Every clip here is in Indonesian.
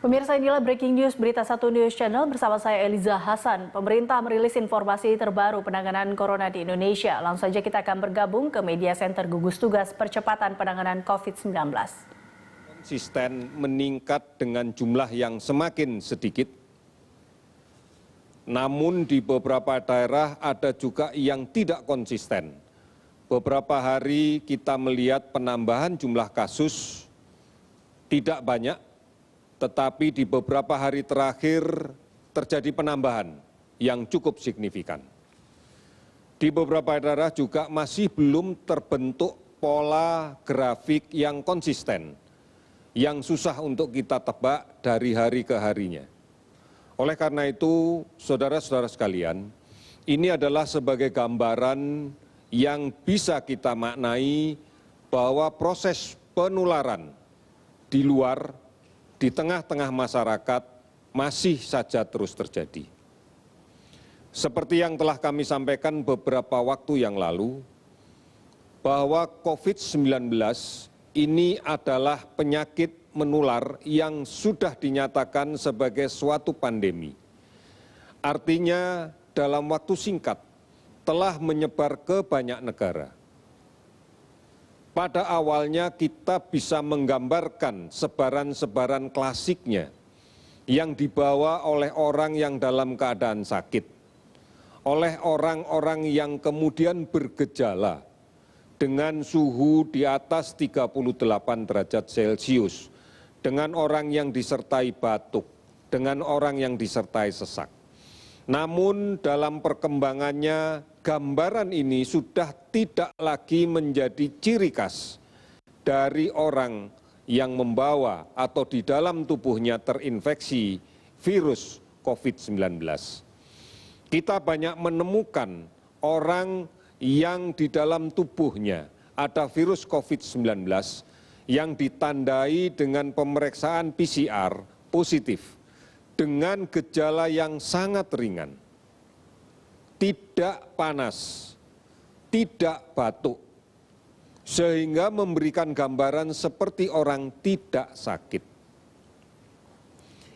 Pemirsa, inilah breaking news Berita Satu News Channel bersama saya Eliza Hasan. Pemerintah merilis informasi terbaru penanganan corona di Indonesia. Langsung saja kita akan bergabung ke Media Center Gugus Tugas Percepatan Penanganan COVID-19. Konsisten meningkat dengan jumlah yang semakin sedikit. Namun di beberapa daerah ada juga yang tidak konsisten. Beberapa hari kita melihat penambahan jumlah kasus tidak banyak, tetapi di beberapa hari terakhir terjadi penambahan yang cukup signifikan. Di beberapa daerah juga masih belum terbentuk pola grafik yang konsisten, yang susah untuk kita tebak dari hari ke harinya. Oleh karena itu, saudara-saudara sekalian, ini adalah sebagai gambaran yang bisa kita maknai bahwa proses penularan di luar, di tengah-tengah masyarakat masih saja terus terjadi. Seperti yang telah kami sampaikan beberapa waktu yang lalu, bahwa COVID-19 ini adalah penyakit menular yang sudah dinyatakan sebagai suatu pandemi. Artinya dalam waktu singkat telah menyebar ke banyak negara. Pada awalnya kita bisa menggambarkan sebaran-sebaran klasiknya yang dibawa oleh orang yang dalam keadaan sakit, oleh orang-orang yang kemudian bergejala dengan suhu di atas 38 derajat Celcius, dengan orang yang disertai batuk, dengan orang yang disertai sesak. Namun dalam perkembangannya, gambaran ini sudah tidak lagi menjadi ciri khas dari orang yang membawa atau di dalam tubuhnya terinfeksi virus COVID-19. Kita banyak menemukan orang yang di dalam tubuhnya ada virus COVID-19 yang ditandai dengan pemeriksaan PCR positif dengan gejala yang sangat ringan, tidak panas, tidak batuk, sehingga memberikan gambaran seperti orang tidak sakit.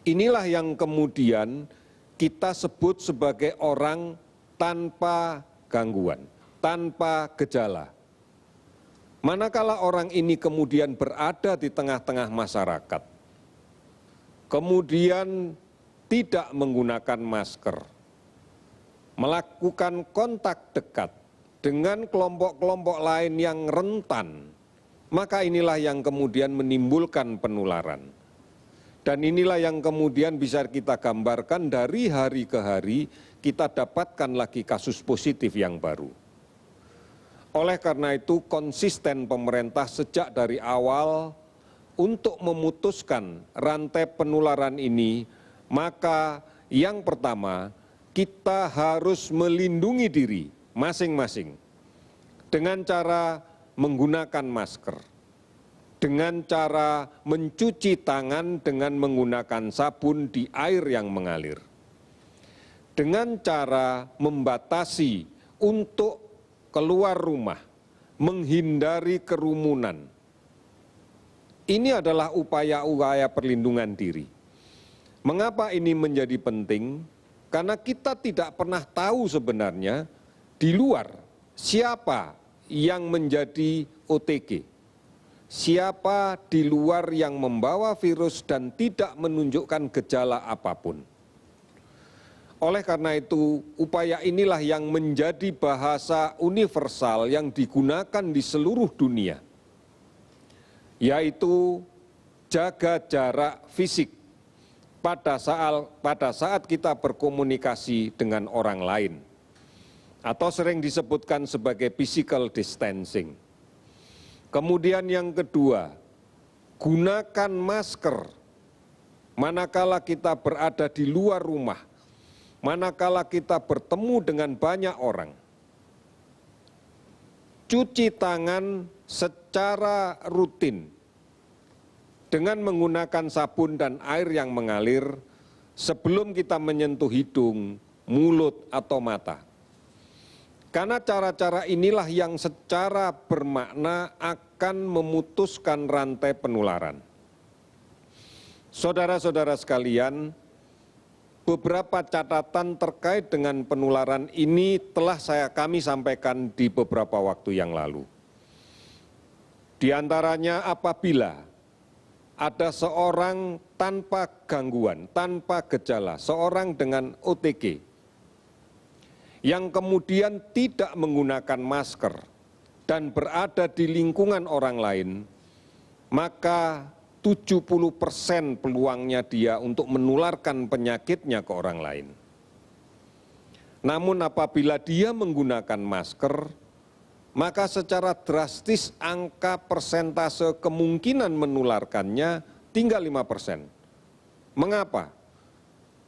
Inilah yang kemudian kita sebut sebagai orang tanpa gangguan, tanpa gejala. Manakala orang ini kemudian berada di tengah-tengah masyarakat, kemudian tidak menggunakan masker, melakukan kontak dekat dengan kelompok-kelompok lain yang rentan, maka inilah yang kemudian menimbulkan penularan. Dan inilah yang kemudian bisa kita gambarkan dari hari ke hari, kita dapatkan lagi kasus positif yang baru. Oleh karena itu, konsisten pemerintah sejak dari awal untuk memutuskan rantai penularan ini, maka yang pertama, kita harus melindungi diri masing-masing dengan cara menggunakan masker, dengan cara mencuci tangan dengan menggunakan sabun di air yang mengalir, dengan cara membatasi untuk keluar rumah, menghindari kerumunan. Ini adalah upaya-upaya perlindungan diri. Mengapa ini menjadi penting? Karena kita tidak pernah tahu sebenarnya di luar siapa yang menjadi OTG, siapa di luar yang membawa virus dan tidak menunjukkan gejala apapun. Oleh karena itu, upaya inilah yang menjadi bahasa universal yang digunakan di seluruh dunia, yaitu jaga jarak fisik pada saat kita berkomunikasi dengan orang lain, atau sering disebutkan sebagai physical distancing. Kemudian yang kedua, gunakan masker manakala kita berada di luar rumah, manakala kita bertemu dengan banyak orang. Cuci tangan secara rutin dengan menggunakan sabun dan air yang mengalir sebelum kita menyentuh hidung, mulut, atau mata. Karena cara-cara inilah yang secara bermakna akan memutuskan rantai penularan. Saudara-saudara sekalian, beberapa catatan terkait dengan penularan ini telah kami sampaikan di beberapa waktu yang lalu. Di antaranya apabila ada seorang tanpa gangguan, tanpa gejala, seorang dengan OTG, yang kemudian tidak menggunakan masker dan berada di lingkungan orang lain, maka 70% peluangnya dia untuk menularkan penyakitnya ke orang lain. Namun apabila dia menggunakan masker, maka secara drastis angka persentase kemungkinan menularkannya tinggal 5%. Mengapa?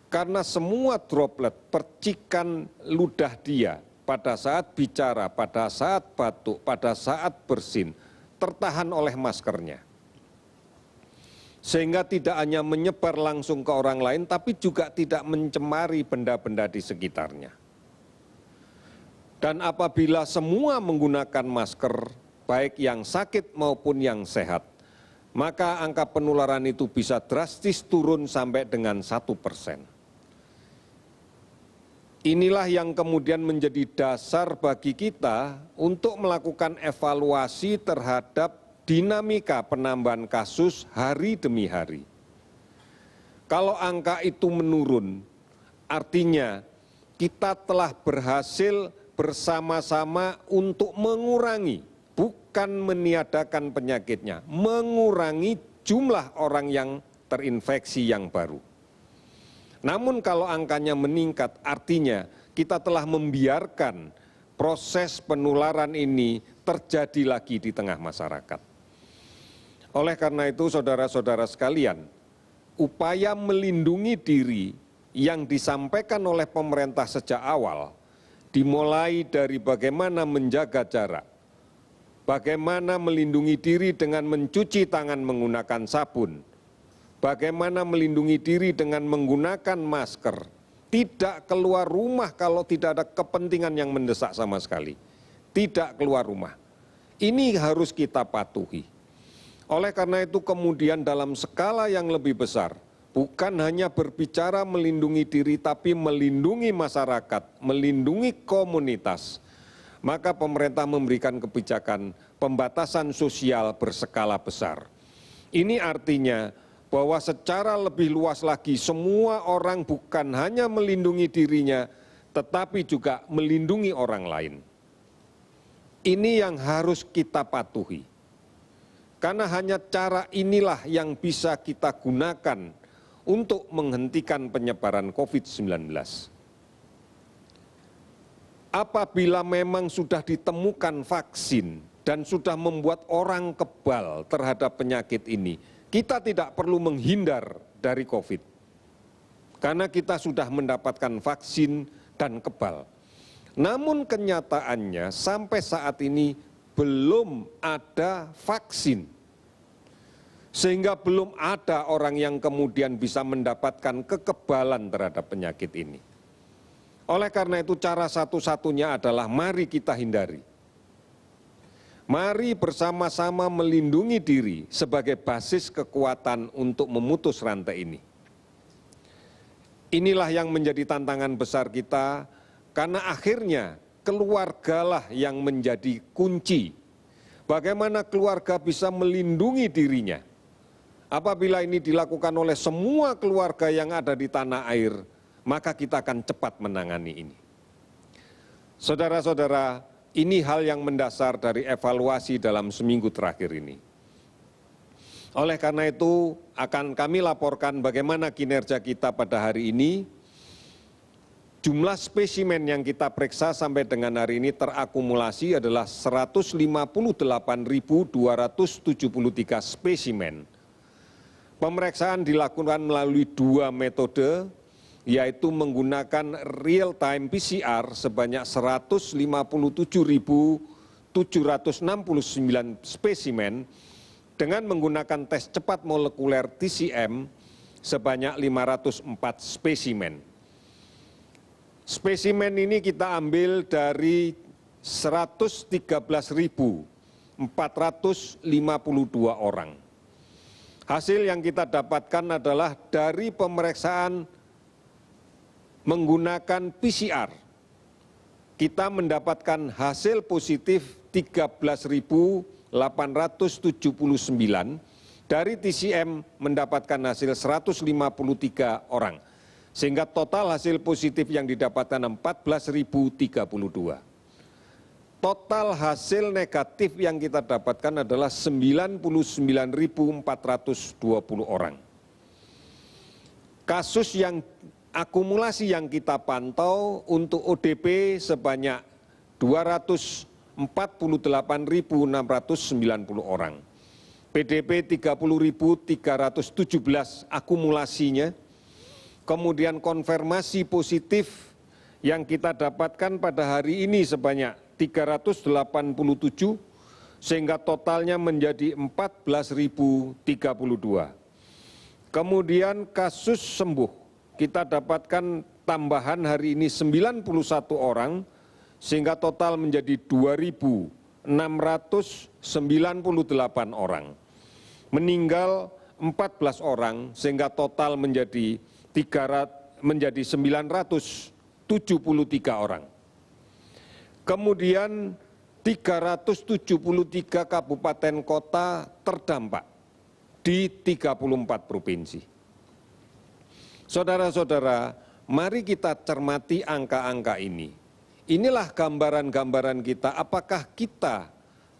Karena semua droplet percikan ludah dia pada saat bicara, pada saat batuk, pada saat bersin, tertahan oleh maskernya. Sehingga tidak hanya menyebar langsung ke orang lain, tapi juga tidak mencemari benda-benda di sekitarnya. Dan apabila semua menggunakan masker, baik yang sakit maupun yang sehat, maka angka penularan itu bisa drastis turun sampai dengan 1%. Inilah yang kemudian menjadi dasar bagi kita untuk melakukan evaluasi terhadap dinamika penambahan kasus hari demi hari. Kalau angka itu menurun, artinya kita telah berhasil bersama-sama untuk mengurangi, bukan meniadakan penyakitnya, mengurangi jumlah orang yang terinfeksi yang baru. Namun kalau angkanya meningkat, artinya kita telah membiarkan proses penularan ini terjadi lagi di tengah masyarakat. Oleh karena itu, saudara-saudara sekalian, upaya melindungi diri yang disampaikan oleh pemerintah sejak awal, dimulai dari bagaimana menjaga jarak, bagaimana melindungi diri dengan mencuci tangan menggunakan sabun, bagaimana melindungi diri dengan menggunakan masker, tidak keluar rumah kalau tidak ada kepentingan yang mendesak sama sekali, tidak keluar rumah. Ini harus kita patuhi. Oleh karena itu kemudian dalam skala yang lebih besar, bukan hanya berbicara melindungi diri, tapi melindungi masyarakat, melindungi komunitas. Maka pemerintah memberikan kebijakan pembatasan sosial berskala besar. Ini artinya bahwa secara lebih luas lagi semua orang bukan hanya melindungi dirinya, tetapi juga melindungi orang lain. Ini yang harus kita patuhi. Karena hanya cara inilah yang bisa kita gunakan untuk menghentikan penyebaran COVID-19. Apabila memang sudah ditemukan vaksin dan sudah membuat orang kebal terhadap penyakit ini, kita tidak perlu menghindar dari COVID. Karena kita sudah mendapatkan vaksin dan kebal. Namun kenyataannya sampai saat ini belum ada vaksin. Sehingga belum ada orang yang kemudian bisa mendapatkan kekebalan terhadap penyakit ini. Oleh karena itu cara satu-satunya adalah mari kita hindari. Mari bersama-sama melindungi diri sebagai basis kekuatan untuk memutus rantai ini. Inilah yang menjadi tantangan besar kita, karena akhirnya keluargalah yang menjadi kunci. Bagaimana keluarga bisa melindungi dirinya? Apabila ini dilakukan oleh semua keluarga yang ada di tanah air, maka kita akan cepat menangani ini. Saudara-saudara, ini hal yang mendasar dari evaluasi dalam seminggu terakhir ini. Oleh karena itu, akan kami laporkan bagaimana kinerja kita pada hari ini. Jumlah spesimen yang kita periksa sampai dengan hari ini terakumulasi adalah 158.273 spesimen. Pemeriksaan dilakukan melalui 2 metode, yaitu menggunakan real-time PCR sebanyak 157.769 spesimen dengan menggunakan tes cepat molekuler TCM sebanyak 504 spesimen. Spesimen ini kita ambil dari 113.452 orang. Hasil yang kita dapatkan adalah dari pemeriksaan menggunakan PCR. Kita mendapatkan hasil positif 13.879, dari TCM mendapatkan hasil 153 orang, sehingga total hasil positif yang didapatkan 14.032. Total hasil negatif yang kita dapatkan adalah 99.420 orang. Kasus yang akumulasi yang kita pantau untuk ODP sebanyak 248.690 orang. PDP 30.317 akumulasinya. Kemudian konfirmasi positif yang kita dapatkan pada hari ini sebanyak 387, sehingga totalnya menjadi 14.032. Kemudian kasus sembuh kita dapatkan tambahan hari ini 91 orang, sehingga total menjadi 2.698 orang. Meninggal 14 orang, sehingga total menjadi 973 orang. Kemudian 373 kabupaten kota terdampak di 34 provinsi. Saudara-saudara, mari kita cermati angka-angka ini. Inilah gambaran-gambaran kita apakah kita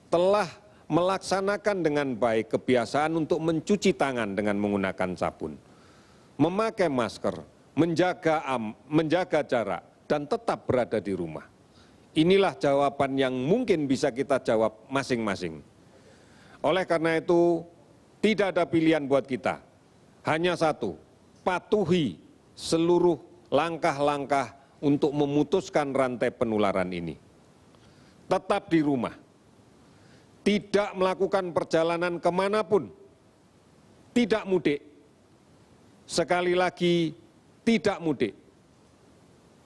telah melaksanakan dengan baik kebiasaan untuk mencuci tangan dengan menggunakan sabun, memakai masker, menjaga jarak, dan tetap berada di rumah. Inilah jawaban yang mungkin bisa kita jawab masing-masing. Oleh karena itu, tidak ada pilihan buat kita. Hanya satu, patuhi seluruh langkah-langkah untuk memutuskan rantai penularan ini. Tetap di rumah. Tidak melakukan perjalanan kemanapun. Tidak mudik. Sekali lagi, tidak mudik.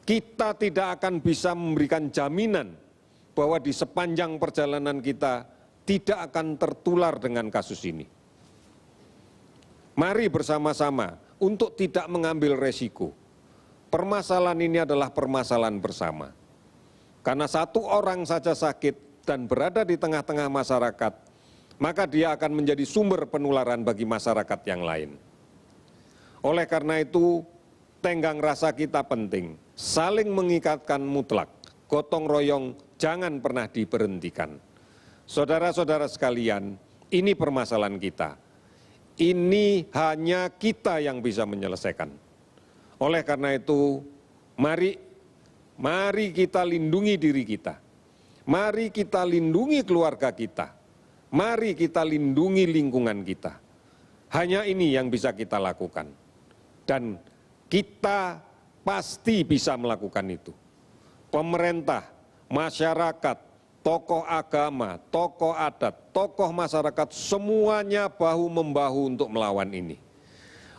Kita tidak akan bisa memberikan jaminan bahwa di sepanjang perjalanan kita tidak akan tertular dengan kasus ini. Mari bersama-sama untuk tidak mengambil resiko. Permasalahan ini adalah permasalahan bersama. Karena satu orang saja sakit dan berada di tengah-tengah masyarakat, maka dia akan menjadi sumber penularan bagi masyarakat yang lain. Oleh karena itu, tenggang rasa kita penting, saling mengikatkan mutlak, gotong royong jangan pernah diberhentikan. Saudara-saudara sekalian, ini permasalahan kita. Ini hanya kita yang bisa menyelesaikan. Oleh karena itu, mari kita lindungi diri kita. Mari kita lindungi keluarga kita. Mari kita lindungi lingkungan kita. Hanya ini yang bisa kita lakukan. Dan kita pasti bisa melakukan itu. Pemerintah, masyarakat, tokoh agama, tokoh adat, tokoh masyarakat, semuanya bahu-membahu untuk melawan ini.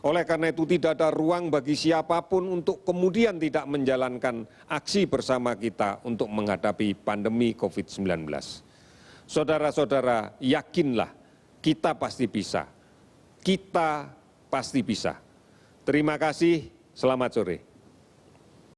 Oleh karena itu tidak ada ruang bagi siapapun untuk kemudian tidak menjalankan aksi bersama kita untuk menghadapi pandemi COVID-19. Saudara-saudara, yakinlah kita pasti bisa. Kita pasti bisa. Terima kasih, selamat sore.